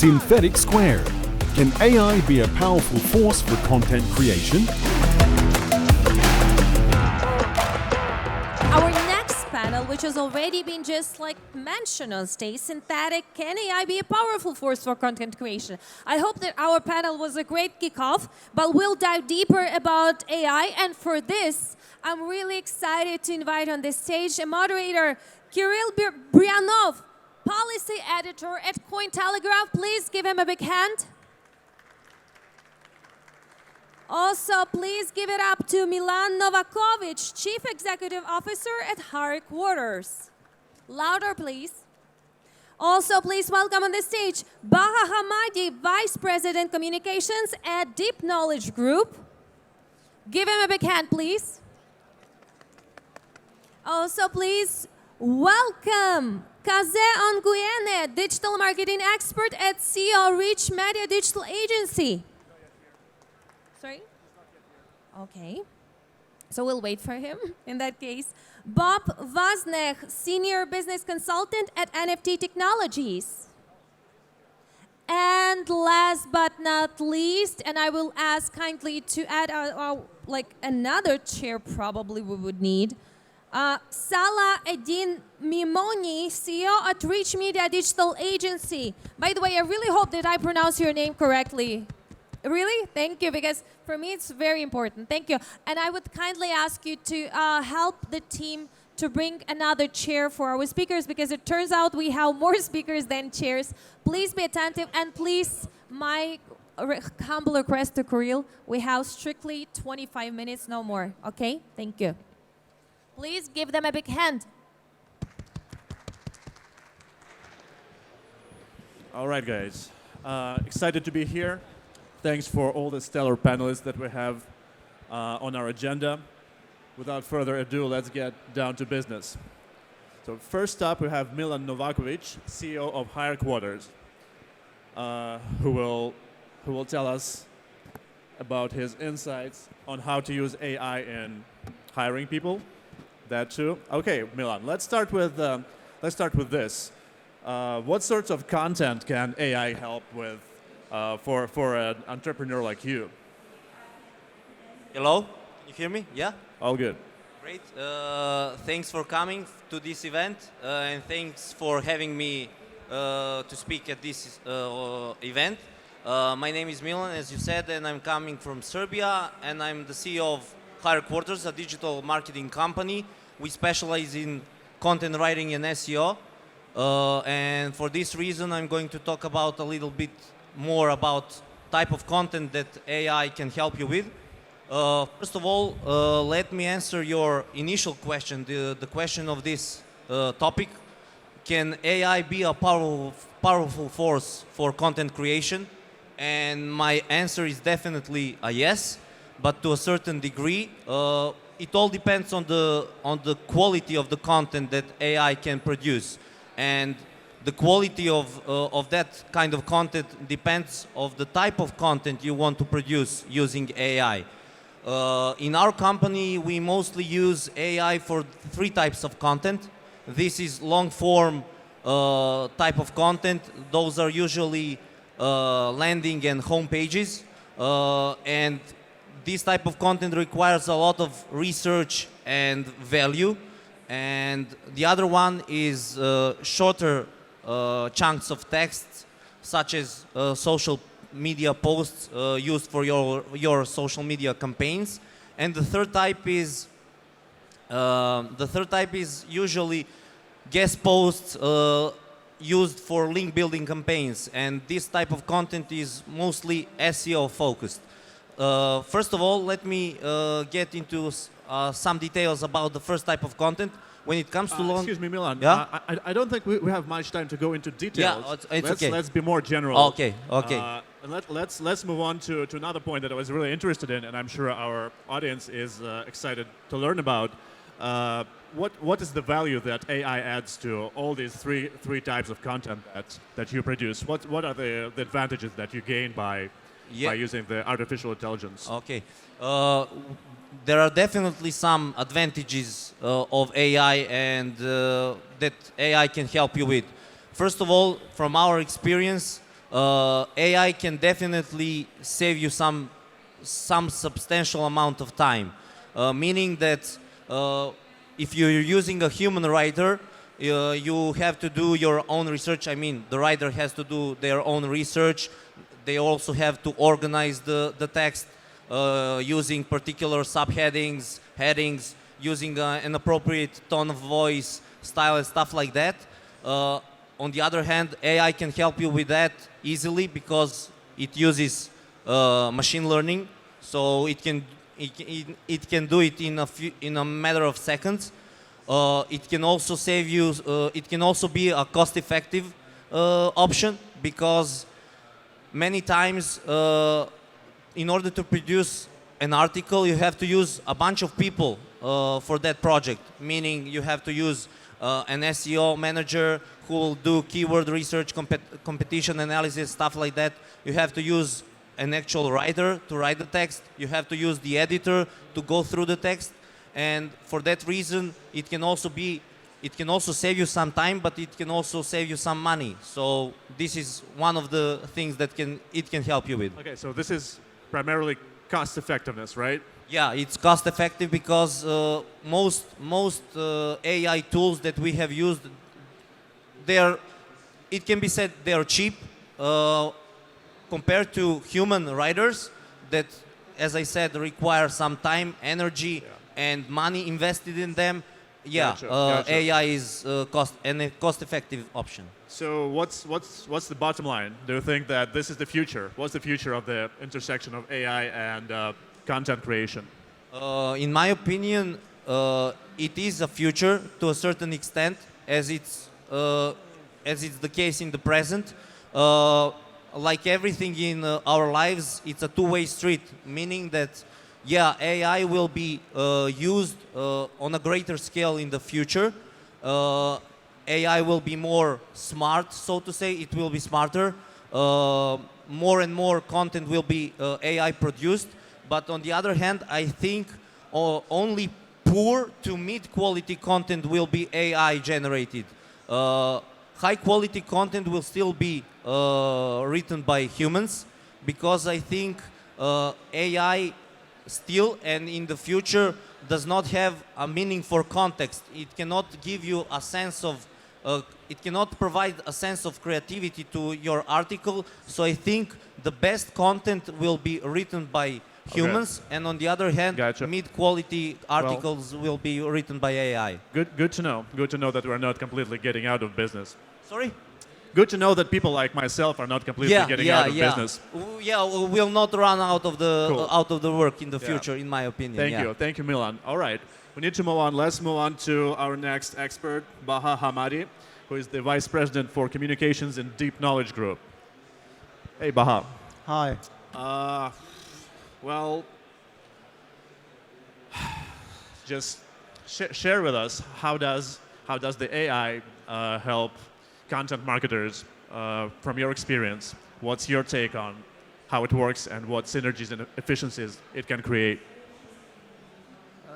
Synthetic². Can AI be a powerful force for content creation? Our next panel, which has already been just like mentioned on stage, Synthetic, can AI be a powerful force for content creation? I hope that our panel was a great kickoff, but we'll dive deeper about AI. And for this, I'm really excited to invite on the stage a moderator, Kirill Bryanov, policy editor at Cointelegraph. Please give him a big hand. Also, please give it up to Milan Novaković, Chief Executive Officer at HIREQUARTERS. Louder, please. Also, please welcome on the stage Baha Hamadi, Vice President Communications at Deep Knowledge Group. Give him a big hand, please. Also, please welcome Kaze Anguyene, Digital Marketing Expert at CEO Reach Media Digital Agency. Sorry? Okay. So we'll wait for him in that case. Bob Wazneh, Senior Business Consultant at NFT Technologies. And last but not least, and I will ask kindly to add like another chair probably we would need, Salah, Eddine, Mimouni, CEO at Reach Media Digital Agency. By the way, I really hope that I pronounce your name correctly. Really? Thank you, because for me it's very important. Thank you. And I would kindly ask you to help the team to bring another chair for our speakers, because it turns out we have more speakers than chairs. Please be attentive, and please, my humble request to Kirill, we have strictly 25 minutes, no more. Okay? Thank you. Please give them a big hand. All right, guys. Excited to be here. Thanks for all the stellar panelists that we have on our agenda. Without further ado, let's get down to business. So first up, we have Milan Novaković, CEO of HIREQUARTERS, who will tell us about his insights on how to use AI in hiring people. That too. Okay, Milan. Let's start with this. What sorts of content can AI help with for an entrepreneur like you? Hello, can you hear me? Yeah? All good. Great. Thanks for coming to this event, and thanks for having me to speak at this event. My name is Milan, as you said, and I'm coming from Serbia, and I'm the CEO of HIREQUARTERS, a digital marketing company. We specialize in content writing and SEO, and for this reason, I'm going to talk about a little bit more about type of content that AI can help you with. First of all, let me answer your initial question, the question of this topic. Can AI be a powerful force for content creation? And my answer is definitely a yes, but to a certain degree. It all depends on the quality of the content that AI can produce. And the quality of that kind of content depends on the type of content you want to produce using AI. In our company, we mostly use AI for 3 types of content. This is long-form type of content. Those are usually landing and home pages. And this type of content requires a lot of research and value. And the other one is shorter chunks of text, such as social media posts used for your social media campaigns. And the third type is usually guest posts used for link building campaigns. And this type of content is mostly SEO focused. First of all, let me get into some details about the first type of content. When it comes to excuse me, Milan. Yeah? I don't think we have much time to go into details. Yeah, it's okay. Let's be more general. Okay, okay. Let's move on to another point that I was really interested in, and I'm sure our audience is excited to learn about. What is the value that AI adds to all these three types of content that you produce? What are the advantages that you gain by using the artificial intelligence? Okay. There are definitely some advantages of AI and that AI can help you with. First of all, from our experience, AI can definitely save you some substantial amount of time, meaning that if you're using a human writer, you have to do your own research. I mean, the writer has to do their own research. They also have to organize the text using particular subheadings, headings, using an appropriate tone of voice, style, and stuff like that. On the other hand, AI can help you with that easily because it uses machine learning, so it can do it in a matter of seconds. It can also save you. It can also be a cost-effective option because many times, in order to produce an article, you have to use a bunch of people for that project. Meaning, you have to use an SEO manager who will do keyword research, competition analysis, stuff like that. You have to use an actual writer to write the text. You have to use the editor to go through the text. And for that reason, it can also save you some time, but it can also save you some money. So this is one of the things that it can help you with. Okay, so this is primarily cost effectiveness, right? Yeah, it's cost effective because most AI tools that we have used, it can be said they are cheap compared to human writers that, as I said, require some time, energy, and money invested in them. Yeah, Gotcha. AI is a cost-effective option. So what's the bottom line? Do you think that this is the future? What's the future of the intersection of AI and content creation? In my opinion, it is a future to a certain extent, as it's the case in the present. Like everything in our lives, it's a two-way street, meaning that yeah, AI will be used on a greater scale in the future. AI will be more smart, so to say. It will be smarter. More and more content will be AI produced. But on the other hand, I think only poor to mid-quality content will be AI generated. High-quality content will still be written by humans because I think AI still and in the future does not have a meaning for context. It cannot give you a sense of, it cannot provide a sense of creativity to your article. So I think the best content will be written by humans, and on the other hand, Gotcha. mid-quality articles will be written by AI. Good to know. Good to know that we're not completely getting out of business. Sorry? Good to know that people like myself are not completely getting out of business. Yeah, we'll not run out of the Cool. work in the future, in my opinion. Thank you, Milan. All right, we need to move on. Let's move on to our next expert, Baha Hamadi, who is the Vice President for Communications in Deep Knowledge Group. Hey, Baha. Hi. Well, just share with us how does the AI help content marketers from your experience? What's your take on how it works and what synergies and efficiencies it can create?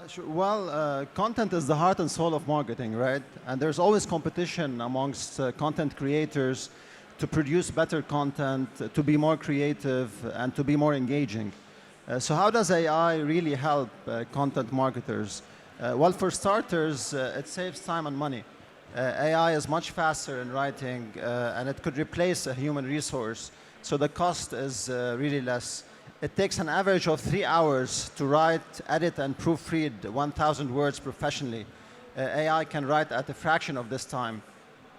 Sure. Well, content is the heart and soul of marketing, right? And there's always competition amongst content creators to produce better content, to be more creative, and to be more engaging. So how does AI really help content marketers? Well, for starters, it saves time and money. AI is much faster in writing, and it could replace a human resource. So the cost is really less. It takes an average of 3 hours to write, edit, and proofread 1,000 words professionally. AI can write at a fraction of this time.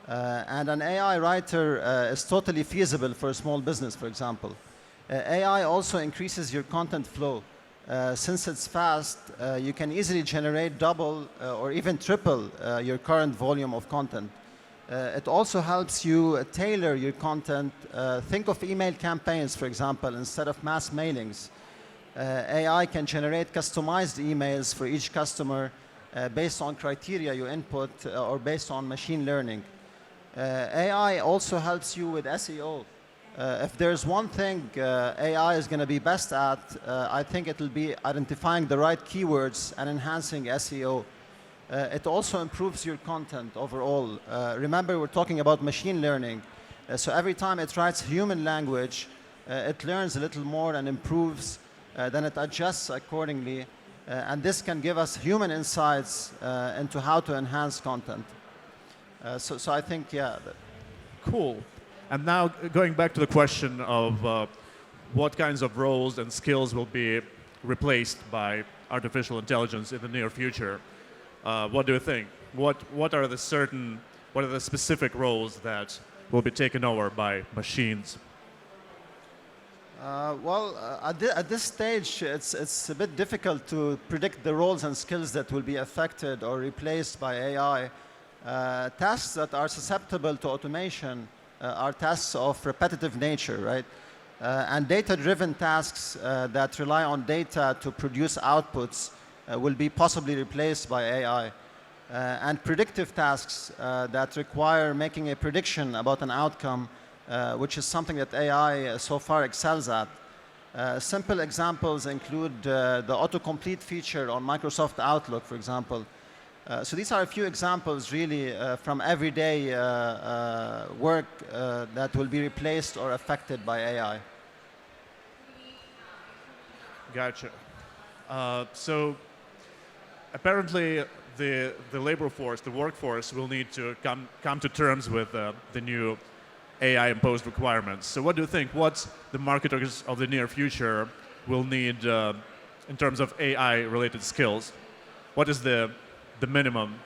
And an AI writer is totally feasible for a small business, for example. AI also increases your content flow. Since it's fast, you can easily generate double or even triple your current volume of content. It also helps you tailor your content. Think of email campaigns, for example, instead of mass mailings. AI can generate customized emails for each customer based on criteria you input or based on machine learning. AI also helps you with SEO. If there's one thing AI is going to be best at, I think it will be identifying the right keywords and enhancing SEO. It also improves your content overall. Remember, we're talking about machine learning. So every time it writes human language, it learns a little more and improves, then it adjusts accordingly. And this can give us human insights into how to enhance content. So I think, yeah. Cool. And now going back to the question of what kinds of roles and skills will be replaced by artificial intelligence in the near future. What do you think? What are the specific roles that will be taken over by machines? At this stage, it's a bit difficult to predict the roles and skills that will be affected or replaced by AI. Tasks that are susceptible to automation are tasks of repetitive nature, right? And data-driven tasks that rely on data to produce outputs will be possibly replaced by AI. And predictive tasks that require making a prediction about an outcome, which is something that AI so far excels at. Simple examples include the autocomplete feature on Microsoft Outlook, for example. So these are a few examples, really, from everyday work that will be replaced or affected by AI. Gotcha. So apparently the labor force, the workforce, will need to come to terms with the new AI-imposed requirements. So what do you think? What the marketers of the near future will need in terms of AI-related skills? What is the minimum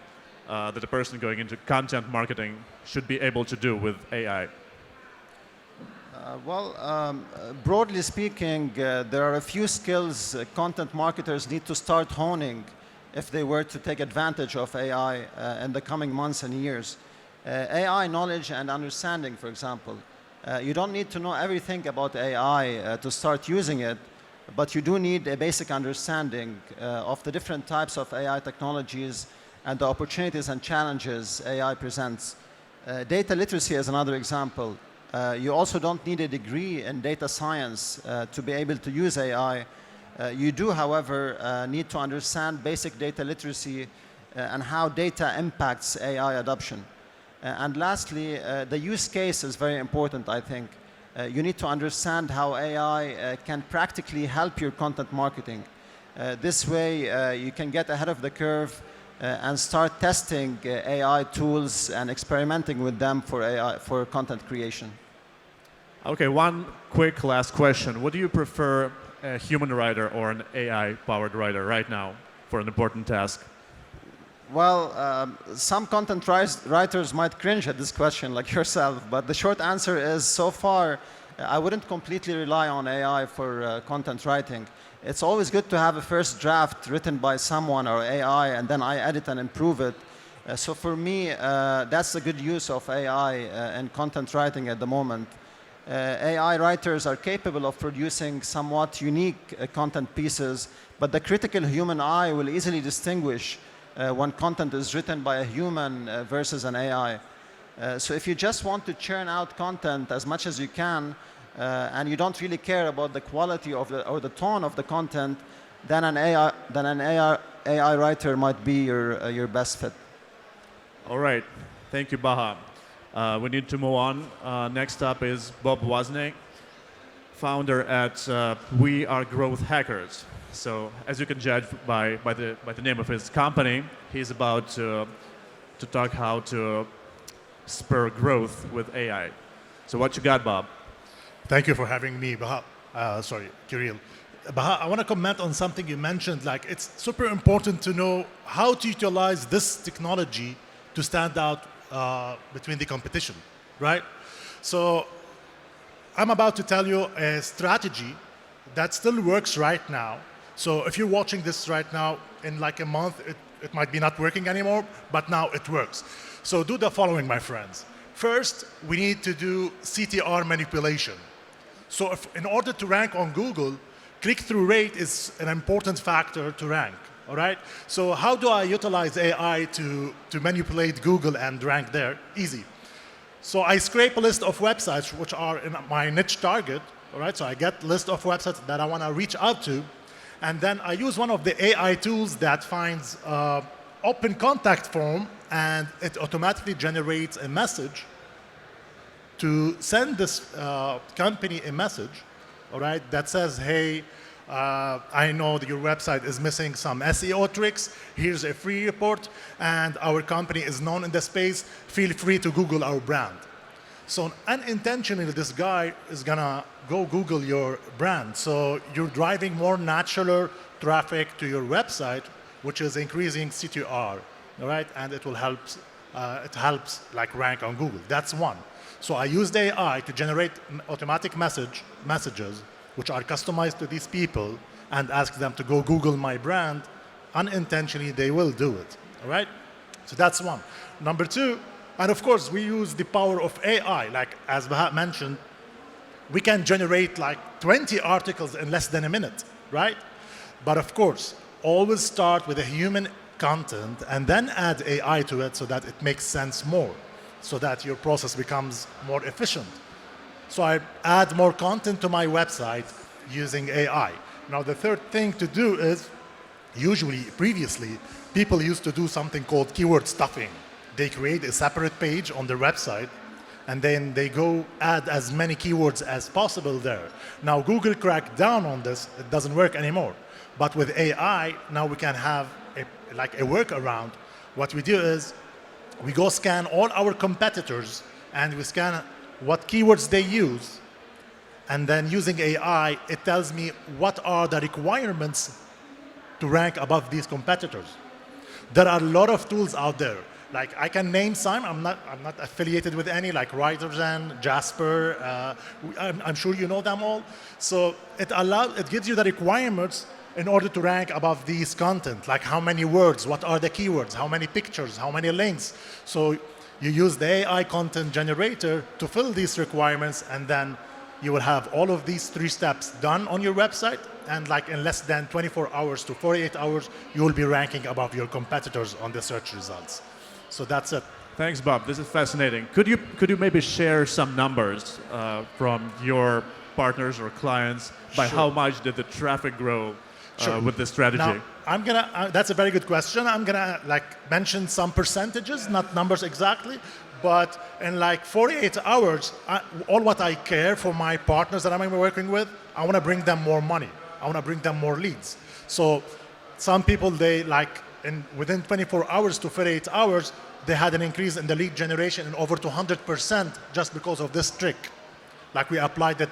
that a person going into content marketing should be able to do with AI? Broadly speaking, there are a few skills content marketers need to start honing if they were to take advantage of AI in the coming months and years. AI knowledge and understanding, for example. You don't need to know everything about AI to start using it, but you do need a basic understanding of the different types of AI technologies and the opportunities and challenges AI presents. Data literacy is another example. You also don't need a degree in data science to be able to use AI. You do, however, need to understand basic data literacy and how data impacts AI adoption. And lastly, the use case is very important, I think. You need to understand how AI can practically help your content marketing. This way, you can get ahead of the curve and start testing AI tools and experimenting with them for content creation. Okay, one quick last question. Would you prefer a human writer or an AI-powered writer right now for an important task? Well, some content writers might cringe at this question, like yourself, but the short answer is, so far, I wouldn't completely rely on AI for content writing. It's always good to have a first draft written by someone or AI, and then I edit and improve it. So for me, that's a good use of AI in content writing at the moment. AI writers are capable of producing somewhat unique content pieces, but the critical human eye will easily distinguish when content is written by a human versus an AI. So if you just want to churn out content as much as you can, and you don't really care about the quality of or the tone of the content, then an AI writer might be your best fit. All right. Thank you, Baha. We need to move on. Next up is Bob Wazneh, founder at We Are Growth Hackers. So as you can judge by the name of his company, he's about to talk how to spur growth with AI. So what you got, Bob? Thank you for having me, Baha. Kirill. Baha, I want to comment on something you mentioned. Like, it's super important to know how to utilize this technology to stand out between the competition, right? So I'm about to tell you a strategy that still works right now. So if you're watching this right now, in like a month, it might be not working anymore, but now it works. So do the following, my friends. First, we need to do Ctr manipulation. So in order to rank on Google, click-through rate is an important factor to rank, all right? So how do I utilize AI to manipulate Google and rank there? Easy. So I scrape a list of websites which are in my niche target, all right? So I get a list of websites that I want to reach out to, and then I use one of the AI tools that finds open contact form, and it automatically generates a message to send this company a message, all right, that says, hey, I know that your website is missing some SEO tricks. Here's a free report, and our company is known in the space. Feel free to Google our brand. So unintentionally, this guy is gonna go Google your brand. So you're driving more natural traffic to your website, which is increasing Ctr, all right? And it will help. It helps like rank on Google. That's one. So I used AI to generate automatic messages which are customized to these people and ask them to go Google my brand. Unintentionally, they will do it, all right? So that's one. Number two, and of course, we use the power of AI. Like as Baha mentioned, we can generate like 20 articles in less than a minute, right? But of course, always start with a human content and then add AI to it so that it makes sense more, so that your process becomes more efficient. So I add more content to my website using AI. Now the third thing to do is, usually, previously, people used to do something called keyword stuffing. They create a separate page on their website and then they go add as many keywords as possible there. Now Google cracked down on this, it doesn't work anymore. But with AI, now we can have a workaround. What we do is, we go scan all our competitors and we scan what keywords they use. And then using AI, it tells me what are the requirements to rank above these competitors. There are a lot of tools out there. Like I can name some, I'm not affiliated with any, like Writerzen, Jasper, I'm sure you know them all. So it gives you the requirements in order to rank above these content, like how many words, what are the keywords, how many pictures, how many links. So you use the AI content generator to fill these requirements, and then you will have all of these 3 steps done on your website, and like in less than 24 hours to 48 hours, you will be ranking above your competitors on the search results. So that's it. Thanks, Bob. This is fascinating. Could you maybe share some numbers from your partners or clients by Sure. how much did the traffic grow with this strategy? Now, that's a very good question. I'm gonna mention some percentages, not numbers exactly, but in 48 hours, all what I care for my partners that I'm working with, I want to bring them more money. I want to bring them more leads. So some people, within 24 hours to 48 hours, they had an increase in the lead generation in over 200% just because of this trick. Like we applied it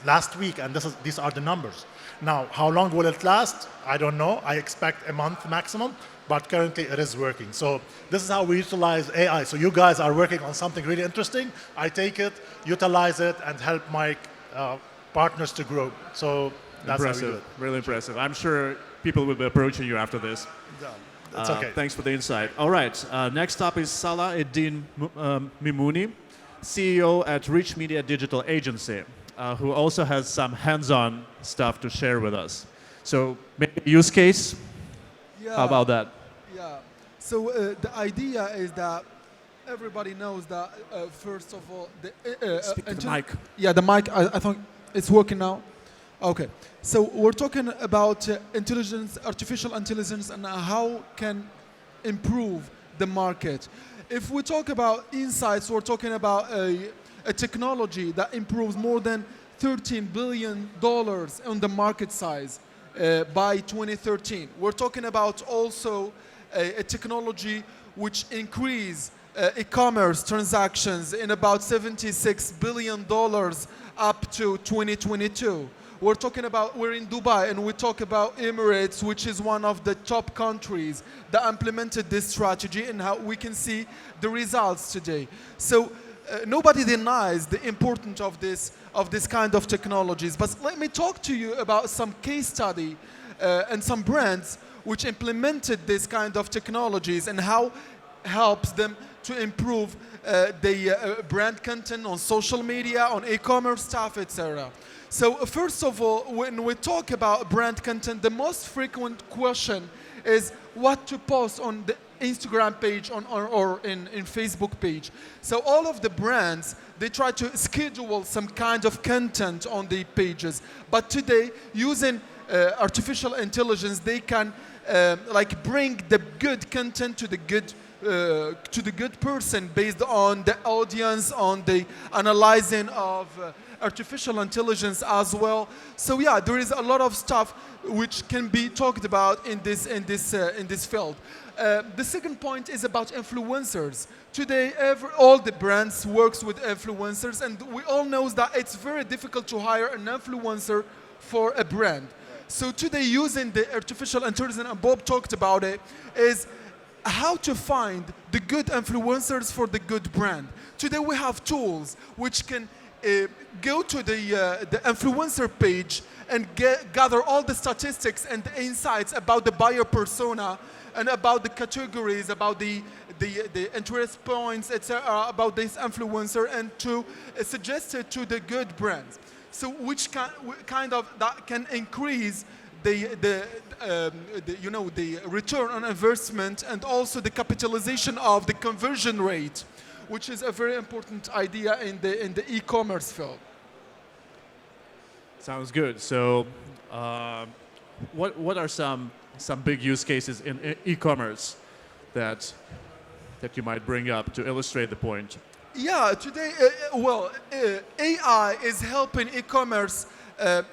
last week, and these are the numbers. Now, how long will it last? I don't know. I expect a month maximum, but currently it is working. So this is how we utilize AI. So you guys are working on something really interesting. I take it, utilize it, and help my partners to grow. So that's impressive. how we do it. Really impressive. I'm sure people will be approaching you after this. It's okay. Thanks for the insight. All right, next up is Salah Eddine Mimouni, CEO at Rich Media Digital Agency, who also has some hands-on stuff to share with us. So maybe use case? Yeah. How about that? Yeah. So the idea is that everybody knows that first of all, Speak to the mic. Yeah, the mic. I think it's working now. Okay. So we're talking about artificial intelligence, and how can improve the market. If we talk about insights, we're talking about a technology that improves more than $13 billion on the market size by 2013. We're talking about also a technology which increase e-commerce transactions in about $76 billion up to 2022. We're talking about, we're in Dubai, and we talk about Emirates, which is one of the top countries that implemented this strategy, and how we can see the results today. So nobody denies the importance of this kind of technologies. But let me talk to you about some case study and some brands which implemented this kind of technologies, and how helps them to improve the brand content on social media, on e-commerce stuff, etc. So first of all, when we talk about brand content, the most frequent question is what to post on the Instagram page or in Facebook page. So all of the brands, they try to schedule some kind of content on the pages. But today, using artificial intelligence, they can bring the good content to the good to the good person based on the audience, on the analyzing of artificial intelligence as well. So yeah, there is a lot of stuff which can be talked about in this field. The second point is about influencers. Today, all the brands works with influencers, and we all know that it's very difficult to hire an influencer for a brand. So today, using the artificial intelligence, and Bob talked about it, is how to find the good influencers for the good brand. Today, we have tools which can go to the influencer page and gather all the statistics and the insights about the buyer persona and about the categories, about the interest points, etc., about this influencer, and to suggest it to the good brands. So which kind of that can increase the return on investment and also the capitalization of the conversion rate, which is a very important idea in the e-commerce field. Sounds good. So, what are some big use cases in e-commerce that you might bring up to illustrate the point? Yeah, today, AI is helping e-commerce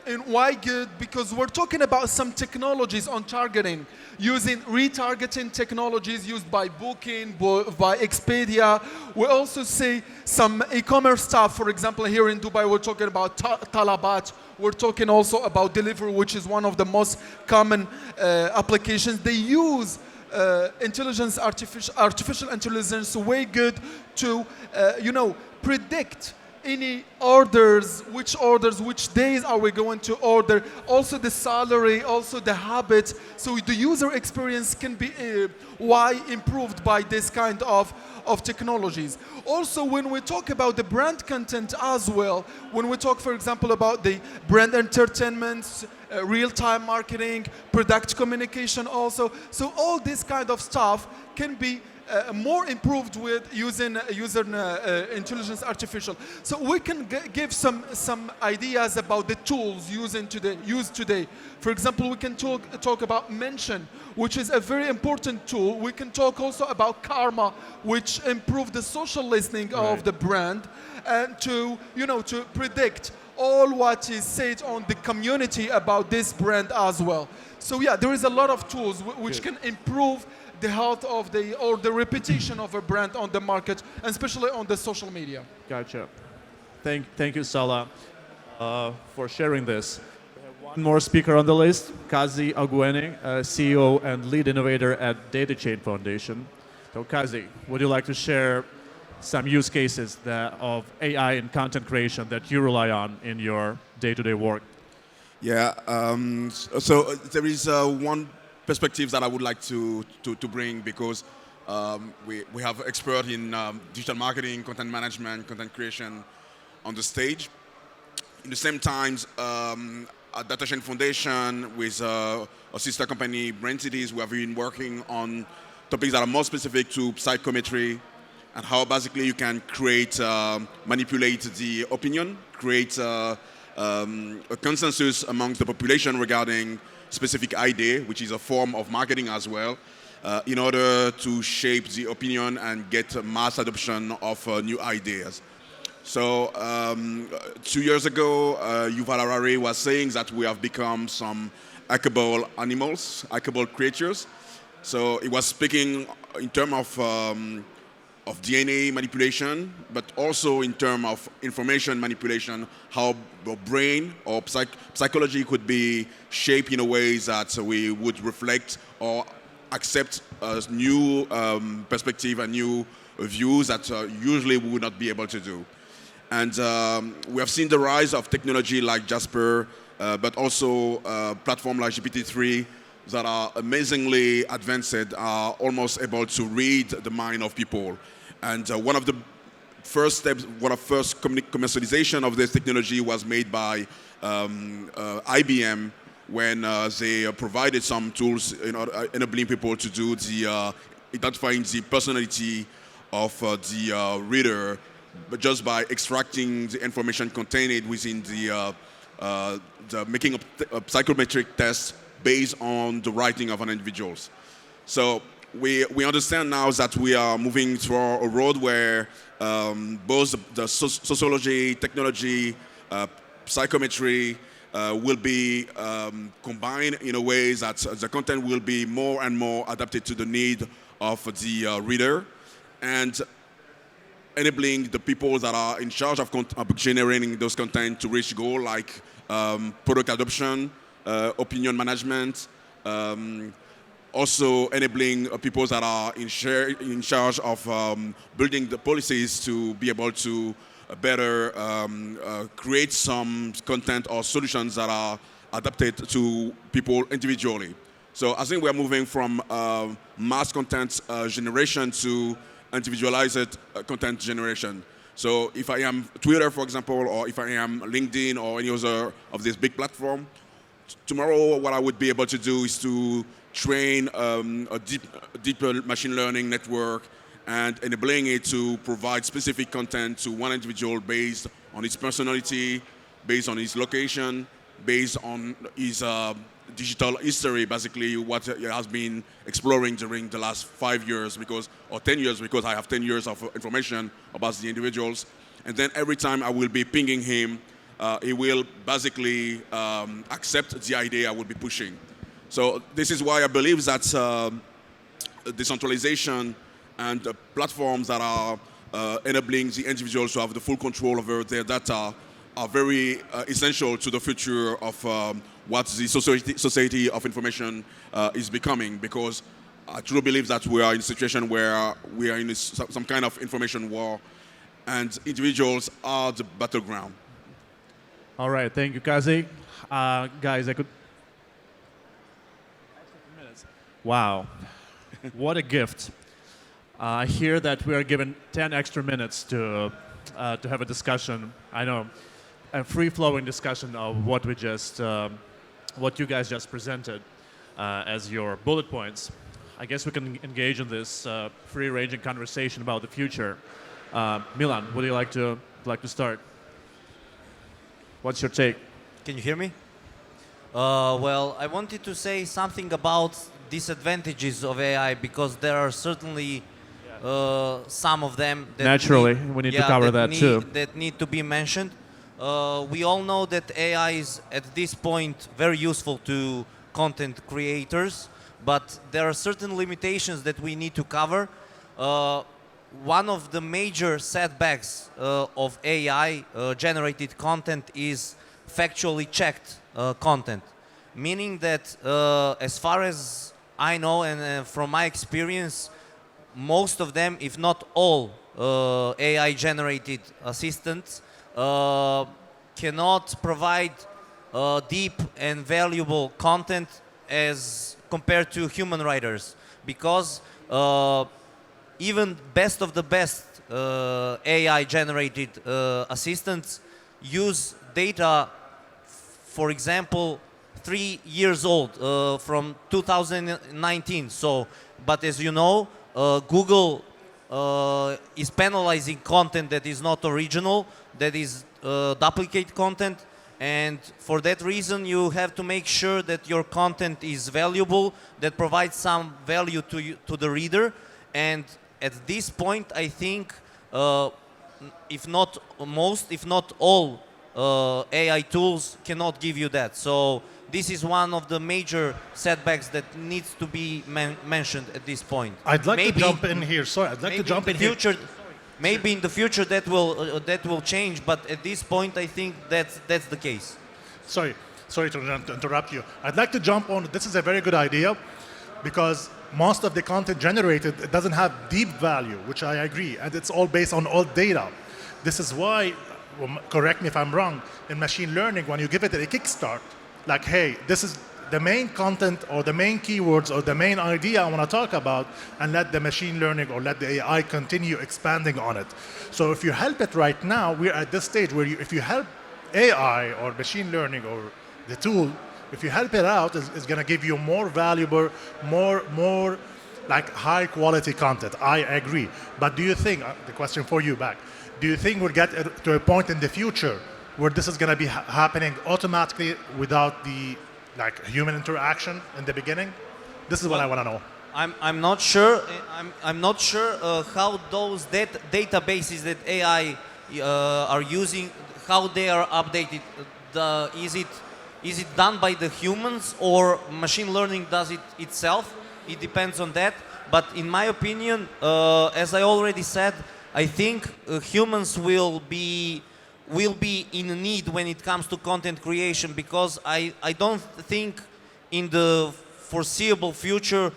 in why good? Because we're talking about some technologies on targeting, using retargeting technologies used by Booking, by Expedia. We also see some e-commerce stuff. For example, here in Dubai, we're talking about Talabat. We're talking also about Deliveroo, which is one of the most common applications. They use artificial intelligence way good to, predict any orders, which days are we going to order, also the salary, also the habit. So the user experience can be improved by this kind of technologies. Also, when we talk about the brand content as well, when we talk, for example, about the brand entertainment, real-time marketing, product communication also, so all this kind of stuff can be more improved with using intelligence artificial. So we can give some ideas about the tools used today. For example, we can talk about Mention, which is a very important tool. We can talk also about Karma, which improves the social listening of the brand, and to predict all what is said on the community about this brand as well. So yeah, there is a lot of tools which can improve the health of the reputation of a brand on the market, and especially on the social media. Gotcha. Thank you, Salah, for sharing this. We have one more speaker on the list, Kazi Aguene, CEO and lead innovator at Data Chain Foundation. So Kazi, would you like to share some use cases of AI and content creation that you rely on in your day-to-day work? Yeah, so there is one perspective that I would like to bring, because we have expert in digital marketing, content management, content creation on the stage. In the same times, at Data Chain Foundation with a sister company, Brain Cities, we have been working on topics that are more specific to psychometry and how basically you can manipulate the opinion, create a consensus amongst the population regarding specific idea, which is a form of marketing as well, in order to shape the opinion and get mass adoption of new ideas. So 2 years ago, Yuval Harari was saying that we have become some hackable animals, hackable creatures. So he was speaking in terms of DNA manipulation, but also in terms of information manipulation, how the brain or psychology could be shaped in a way that we would reflect or accept a new perspective and new views that usually we would not be able to do. And we have seen the rise of technology like Jasper, but also platforms like GPT-3 that are amazingly advanced, are almost able to read the mind of people. And one of the first steps, commercialization of this technology was made by IBM when they provided some tools enabling people to do identifying the personality of the reader, but just by extracting the information contained within making a psychometric test based on the writing of an individual. So we understand now that we are moving through a road where both the sociology, technology, psychometry will be combined in a way that the content will be more and more adapted to the need of the reader, and enabling the people that are in charge of generating those content to reach goals like product adoption, opinion management, also enabling people that are in charge of building the policies to be able to better create some content or solutions that are adapted to people individually. So I think we're moving from mass content generation to individualized content generation. So if I am Twitter, for example, or if I am LinkedIn or any other of these big platforms, tomorrow what I would be able to do is to train a deeper machine learning network and enabling it to provide specific content to one individual based on his personality, based on his location, based on his digital history, basically what he has been exploring during the last 5 years or 10 years, because I have 10 years of information about the individuals. And then every time I will be pinging him, he will basically accept the idea I will be pushing. So this is why I believe that decentralization and platforms that are enabling the individuals to have the full control over their data are very essential to the future of what the society of information is becoming, because I truly believe that we are in a situation where we are in some kind of information war, and individuals are the battleground. All right, thank you, Kazi. Guys, I could... Wow, what a gift. I hear that we are given 10 extra minutes to have a discussion. I know, a free-flowing discussion of what we just, what you guys just presented as your bullet points. I guess we can engage in this free-ranging conversation about the future. Milan, would you like to start? What's your take? Can you hear me? Well, I wanted to say something about disadvantages of AI, because there are certainly some of them that naturally we need to cover that too. That need to be mentioned. We all know that AI is at this point very useful to content creators, but there are certain limitations that we need to cover. One of the major setbacks of AI generated content is factually checked content, meaning that as far as I know and from my experience, most of them, if not all, AI generated assistants cannot provide deep and valuable content as compared to human writers, because even best of the best AI generated assistants use data, for example, 3 years old from 2019. So, but as you know, Google is penalizing content that is not original, that is duplicate content, and for that reason you have to make sure that your content is valuable, that provides some value to the reader. And at this point, I think if not most, if not all AI tools cannot give you that. So this is one of the major setbacks that needs to be mentioned at this point. I'd like to jump in here. Sorry, I'd like to jump in here. Maybe in the future that will change, but at this point I think that's the case. Sorry to interrupt you. I'd like to jump on. This is a very good idea, because most of the content generated, it doesn't have deep value, which I agree, and it's all based on old data. This is why, correct me if I'm wrong, in machine learning, when you give it a kickstart, like, hey, this is the main content or the main keywords or the main idea I want to talk about, and let the machine learning or let the AI continue expanding on it. So if you help it right now, we're at this stage where if you help AI or machine learning or the tool, if you help it out, it's going to give you more valuable, more like high quality content. I agree. But do you think, the question for you back, do you think we'll get to a point in the future where this is going to be happening automatically without the human interaction in the beginning? This is what I want to know. I'm not sure. I'm not sure how those databases that AI are using, how they are updated. Is it done by the humans or machine learning does it itself? It depends on that. But in my opinion, as I already said, I think humans will be in need when it comes to content creation, because I don't think in the foreseeable future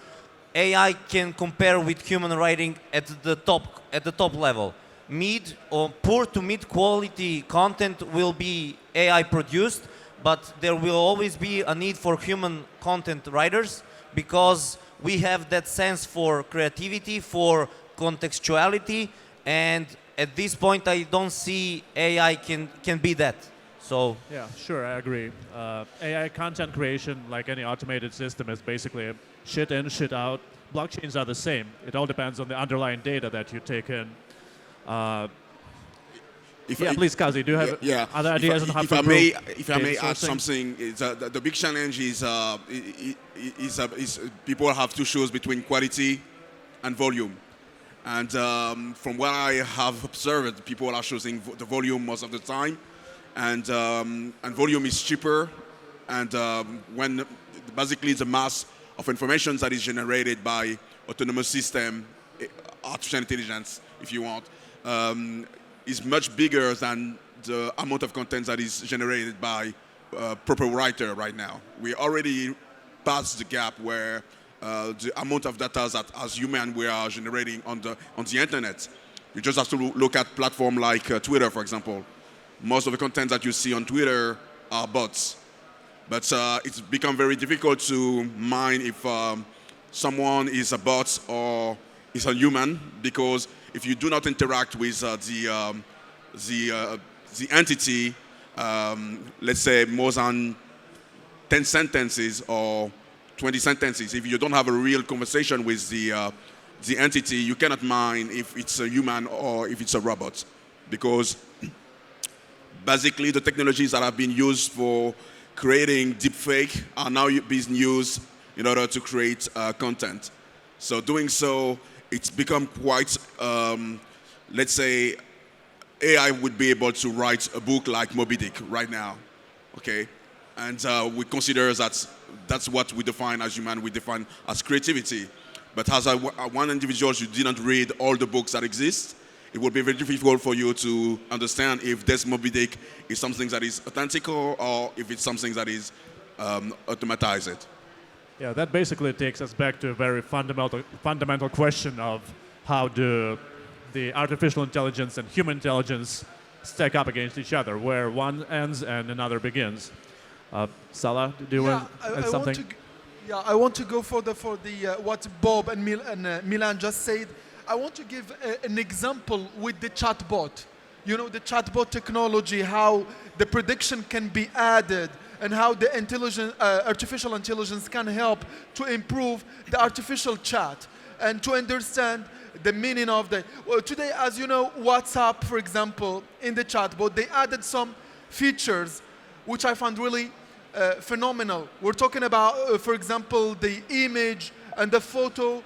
AI can compare with human writing at the top level. Mid or poor to mid quality content will be AI produced, but there will always be a need for human content writers, because we have that sense for creativity, for contextuality, and at this point I don't see AI can be that. So Yeah, sure, I agree. AI content creation, like any automated system, is basically a shit in, shit out. Blockchains are the same. It all depends on the underlying data that you take in. Please, Kazi, do you have other ideas on how to improve if I may data add sourcing? something, the big challenge is people have to choose between quality and volume. And from what I have observed, people are choosing the volume most of the time, and volume is cheaper. And when basically the mass of information that is generated by autonomous system, artificial intelligence, if you want, is much bigger than the amount of content that is generated by proper writer right now. We already passed the gap where the amount of data that as human we are generating on the internet. You just have to look at platforms like Twitter, for example. Most of the content that you see on Twitter are bots. But it's become very difficult to mine if someone is a bot or is a human, because if you do not interact with the entity, let's say more than 10 sentences or 20 sentences, if you don't have a real conversation with the entity, you cannot mine if it's a human or if it's a robot, because basically the technologies that have been used for creating deepfake are now being used in order to create content. So doing so, it's become quite, let's say, AI would be able to write a book like Moby Dick right now, okay? And we consider that that's what we define as human, we define as creativity. But as one individual, you didn't read all the books that exist, it would be very difficult for you to understand if this Moby Dick is something that is authentic or if it's something that is automatized. Yeah, that basically takes us back to a very fundamental question of how do the artificial intelligence and human intelligence stack up against each other, where one ends and another begins. Salah, do you want to add something? I want to go for the what Bob and Milan just said. I want to give an example with the chatbot. You know, the chatbot technology, how the prediction can be added, and how the artificial intelligence can help to improve the artificial chat and to understand the meaning of the... Well, today, as you know, WhatsApp, for example, in the chatbot, they added some features which I found really phenomenal. We're talking about, for example, the image and the photo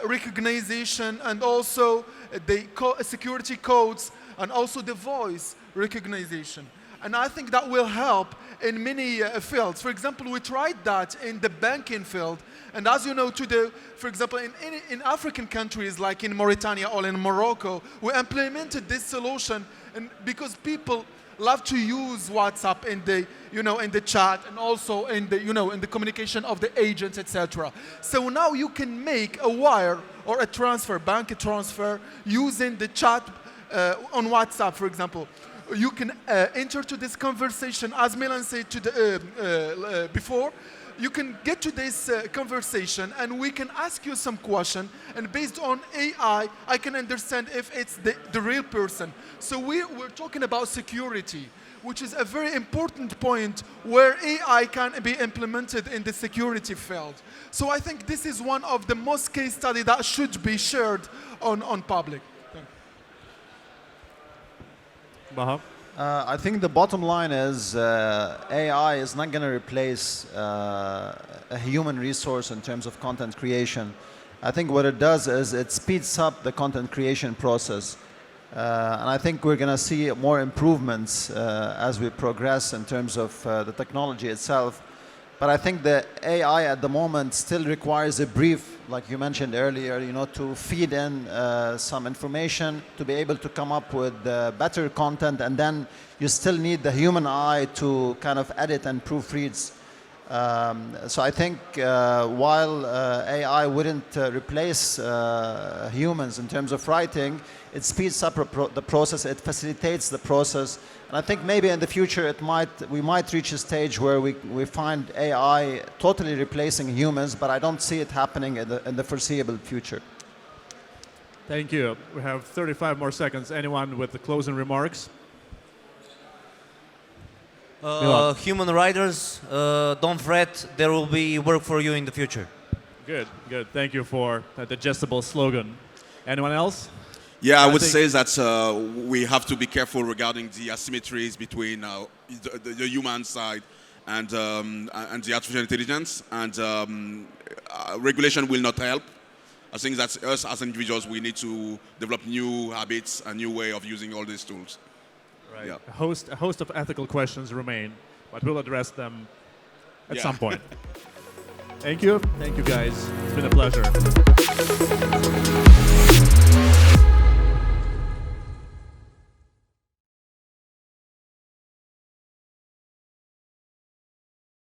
recognition, and also the security codes, and also the voice recognition. And I think that will help in many fields. For example, we tried that in the banking field. And as you know, today, for example, in African countries like in Mauritania or in Morocco, we implemented this solution, and because people love to use WhatsApp in the chat, and also in the communication of the agents, etc. So now you can make a wire or a transfer, bank transfer, using the chat on WhatsApp, for example. You can enter to this conversation, as Milan said before. You can get to this conversation, and we can ask you some question, and based on AI, I can understand if it's the real person. So we're talking about security, which is a very important point where AI can be implemented in the security field. So I think this is one of the most case studies that should be shared on public. Baha? I think the bottom line is AI is not going to replace a human resource in terms of content creation. I think what it does is it speeds up the content creation process. And I think we're going to see more improvements as we progress in terms of the technology itself. But I think the AI at the moment still requires a brief, like you mentioned earlier, to feed in some information, to be able to come up with better content, and then you still need the human eye to kind of edit and proofreads. So I think while AI wouldn't replace humans in terms of writing, it speeds up the process, it facilitates the process. And I think maybe in the future we might reach a stage where we find AI totally replacing humans, but I don't see it happening in the foreseeable future. Thank you. We have 35 more seconds. Anyone with the closing remarks? Human writers, don't fret, there will be work for you in the future. Good, good. Thank you for that digestible slogan. Anyone else? Yeah, I would say that we have to be careful regarding the asymmetries between the human side and the artificial intelligence, and regulation will not help. I think that us as individuals, we need to develop new habits, a new way of using all these tools. Right. Yeah. A host of ethical questions remain, but we'll address them at some point. Thank you. Thank you, guys. It's been a pleasure.